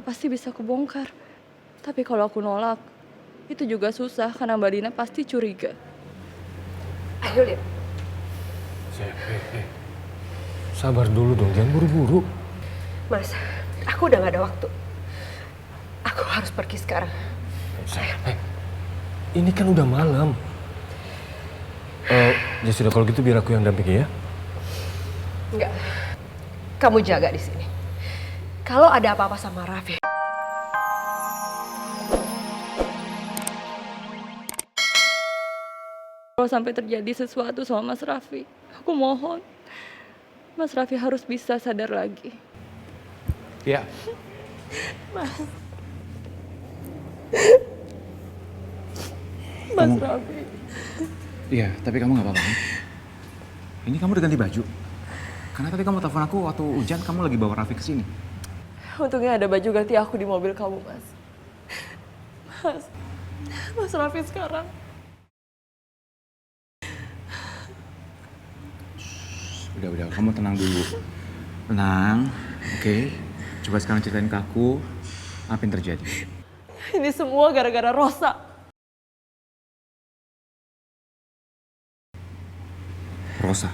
pasti bisa kebongkar. Tapi kalau aku nolak, itu juga susah karena Mbak Dina pasti curiga. Ayo lihat. Sabar dulu dong, jangan buru-buru. Mas, aku udah gak ada waktu. Aku harus pergi sekarang. Ini kan udah malam. Ya sudah, kalau gitu biar aku yang dampingi ya. Enggak. Kamu jaga di sini. Kalau ada apa-apa sama Raffi. Kalau sampai terjadi sesuatu sama Mas Raffi, aku mohon Mas Raffi harus bisa sadar lagi. Iya. Mas Raffi. Iya, tapi kamu gak apa-apa kan? Ini kamu udah ganti baju? Karena tadi kamu telepon aku waktu hujan, kamu lagi bawa Raffi ke sini. Untungnya ada baju ganti aku di mobil kamu, Mas. Mas Raffi sekarang. Udah, kamu tenang dulu. Tenang, oke. Coba sekarang ceritain ke aku, apa yang terjadi? Ini semua gara-gara Rosa. Rosa.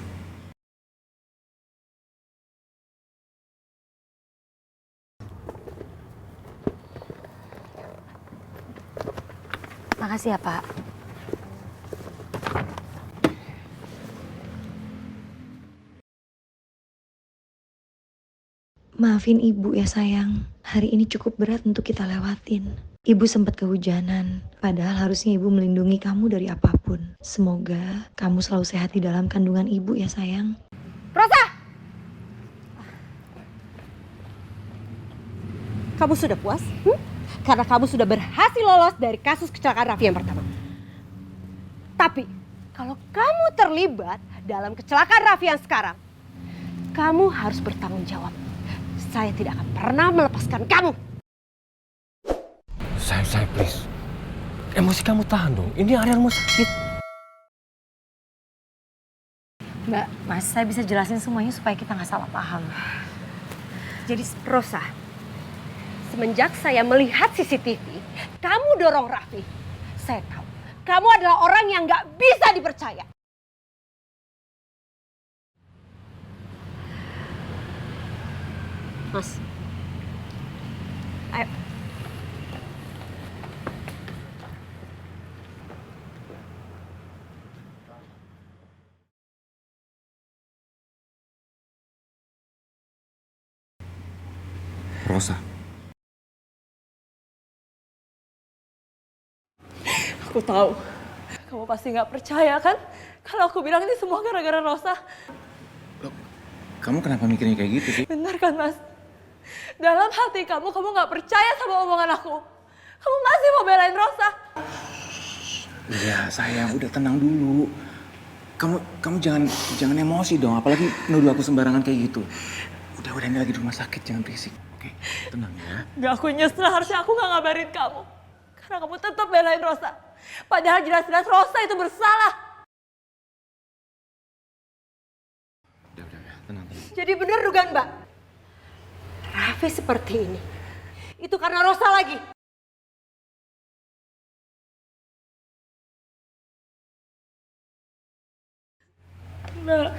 Makasih ya, Pak. Maafin Ibu ya sayang, hari ini cukup berat untuk kita lewatin. Ibu sempat kehujanan, padahal harusnya Ibu melindungi kamu dari apapun. Semoga kamu selalu sehat di dalam kandungan Ibu ya sayang. Rosa! Kamu sudah puas? Karena kamu sudah berhasil lolos dari kasus kecelakaan Raffi yang pertama. Tapi, kalau kamu terlibat dalam kecelakaan Raffi yang sekarang, kamu harus bertanggung jawab. Saya tidak akan pernah melepaskan kamu. Sayang, please. Emosi kamu tahan dong, ini area rumah sakit. Mbak, Mas, saya bisa jelasin semuanya supaya kita nggak salah paham. Jadi Rosa, semenjak saya melihat CCTV, kamu dorong Raffi. Saya tahu, kamu adalah orang yang nggak bisa dipercaya. Mas, ayo. Rosa. Aku tahu, kamu pasti nggak percaya kan? Kalau aku bilang ini semua gara-gara Rosa. Loh, kamu kenapa mikirnya kayak gitu sih? Benar kan, Mas? Dalam hati kamu nggak percaya sama omongan aku. Kamu masih mau belain Rosa. Iya sayang, udah tenang dulu. Kamu jangan emosi dong, apalagi nuduh aku sembarangan kayak gitu. Udah ini lagi di rumah sakit, jangan berisik. Oke, tenang ya. Gak, aku nyesel, harusnya aku nggak ngabarin kamu. Karena kamu tetap belain Rosa. Padahal jelas-jelas Rosa itu bersalah. Udah, tenang. Jadi benar dugaan Mbak, Raffi seperti ini. Itu karena Rosa lagi. Mbak.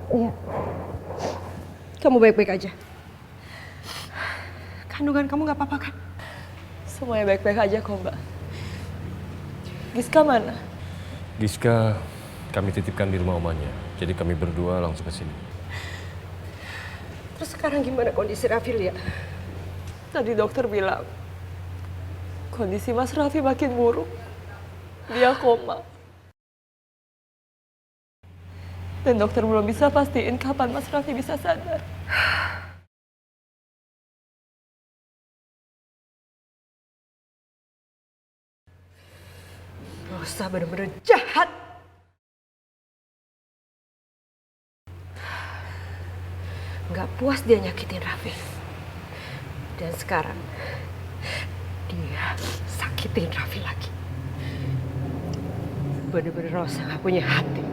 Iya. Kamu baik-baik aja. Kandungan kamu gak apa-apa kan? Semuanya baik-baik aja kok, Mbak. Giska mana? Giska kami titipkan di rumah omanya, jadi kami berdua langsung ke sini. Terus sekarang gimana kondisi Raffi, Lia? Tadi dokter bilang kondisi Mas Raffi makin buruk. Dia koma. Dan dokter belum bisa pastiin kapan Mas Raffi bisa sadar. Rosa benar-benar jahat. Gak puas dia nyakitin Raffi. Dan sekarang dia sakitin Raffi lagi. Bener-bener Rosa gak punya hati.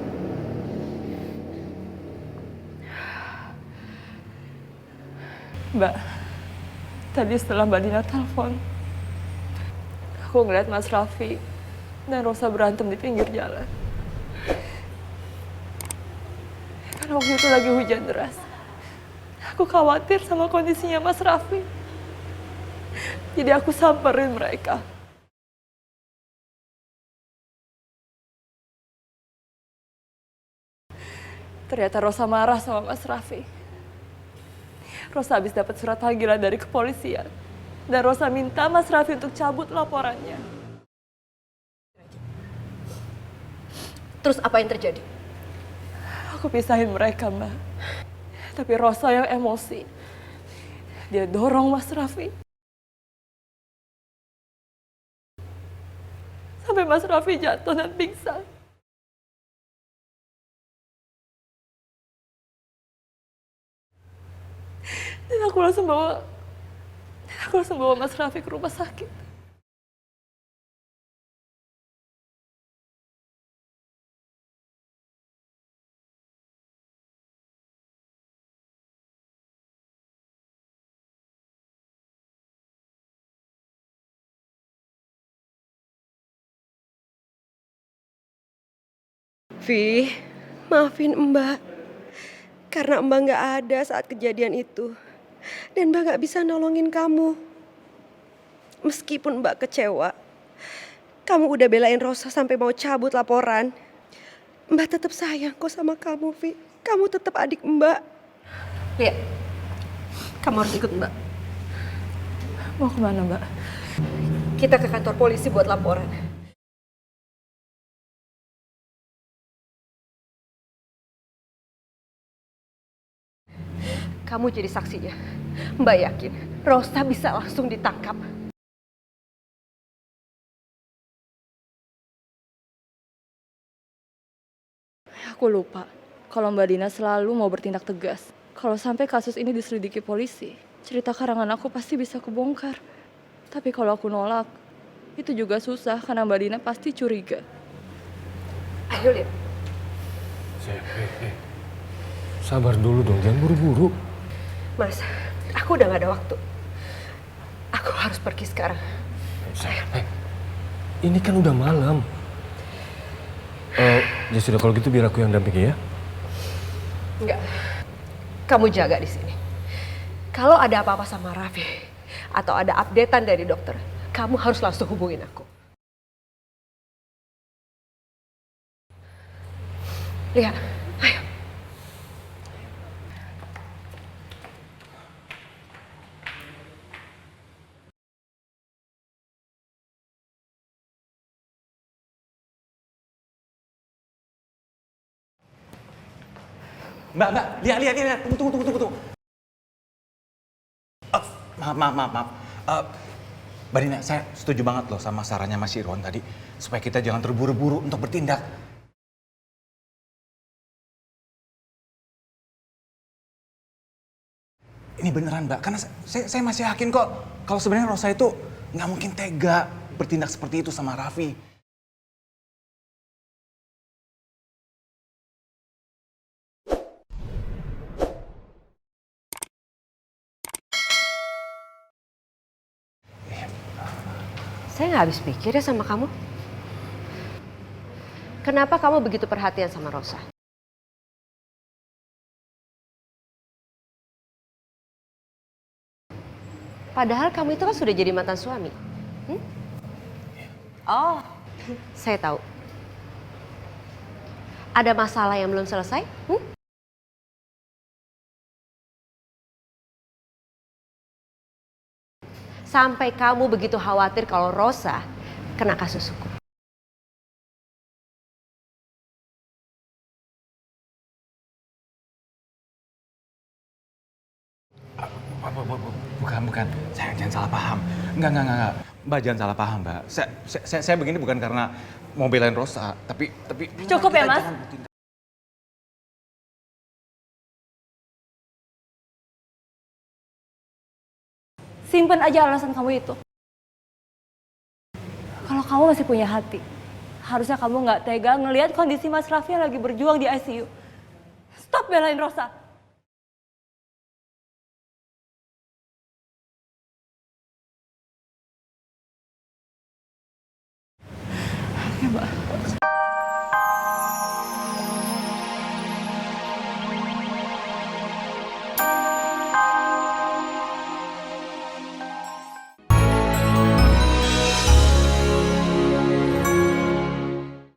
Mbak, tadi setelah Mbak Dina telepon, aku ngeliat Mas Raffi dan Rosa berantem di pinggir jalan. Karena waktu itu lagi hujan deras. Aku khawatir sama kondisinya Mas Raffi. Jadi aku samperin mereka. Ternyata Rosa marah sama Mas Raffi. Rosa habis dapat surat panggilan dari kepolisian. Dan Rosa minta Mas Raffi untuk cabut laporannya. Terus apa yang terjadi? Aku pisahin mereka, Mbak. Tapi Rosa yang emosi. Dia dorong Mas Raffi. Sampai Mas Raffi jatuh dan pingsan. Dan aku langsung bawa Mas Raffi ke rumah sakit. Vi, maafin Mbak. Karena Mbak nggak ada saat kejadian itu. Dan Mbak nggak bisa nolongin kamu. Meskipun Mbak kecewa, kamu udah belain Rosa sampai mau cabut laporan. Mbak tetap sayang kok sama kamu, Vi. Kamu tetap adik Mbak. Lihat, kamu harus ikut Mbak. Mau kemana, Mbak? Kita ke kantor polisi buat laporan. Kamu jadi saksinya. Mbak yakin Rosa bisa langsung ditangkap. Aku lupa kalau Mbak Dina selalu mau bertindak tegas. Kalau sampai kasus ini diselidiki polisi, cerita karangan aku pasti bisa kebongkar. Tapi kalau aku nolak, itu juga susah karena Mbak Dina pasti curiga. Ayo lihat. Sabar dulu dong, jangan buru-buru. Mas, aku udah gak ada waktu. Aku harus pergi sekarang. Ini kan udah malam. Ya sudah, kalau gitu biar aku yang dampingi ya. Enggak. Kamu jaga di sini. Kalau ada apa-apa sama Raffi atau ada updatean dari dokter, kamu harus langsung hubungin aku. Lihat, ayo. Mbak, lihat. Tunggu. Maaf. Mbak Dina, saya setuju banget loh sama sarannya Mas Irwan tadi. Supaya kita jangan terburu-buru untuk bertindak. Ini beneran Mbak, karena saya masih yakin kok kalau sebenarnya Rosa itu nggak mungkin tega bertindak seperti itu sama Raffi. Saya nggak habis pikir ya sama kamu. Kenapa kamu begitu perhatian sama Rosa? Padahal kamu itu kan sudah jadi mantan suami. Oh, saya tahu. Ada masalah yang belum selesai? Sampai kamu begitu khawatir kalau Rosa kena kasus hukum. Bukan. Sayang, jangan salah paham. Enggak. Mbak jangan salah paham, Mbak. Saya begini bukan karena mau belain Rosa, tapi Cukup ya, Mas? Simpen aja alasan kamu itu. Kalau kamu masih punya hati, harusnya kamu nggak tega ngelihat kondisi Mas Raffi yang lagi berjuang di ICU. Stop belain Rosa. Mbak.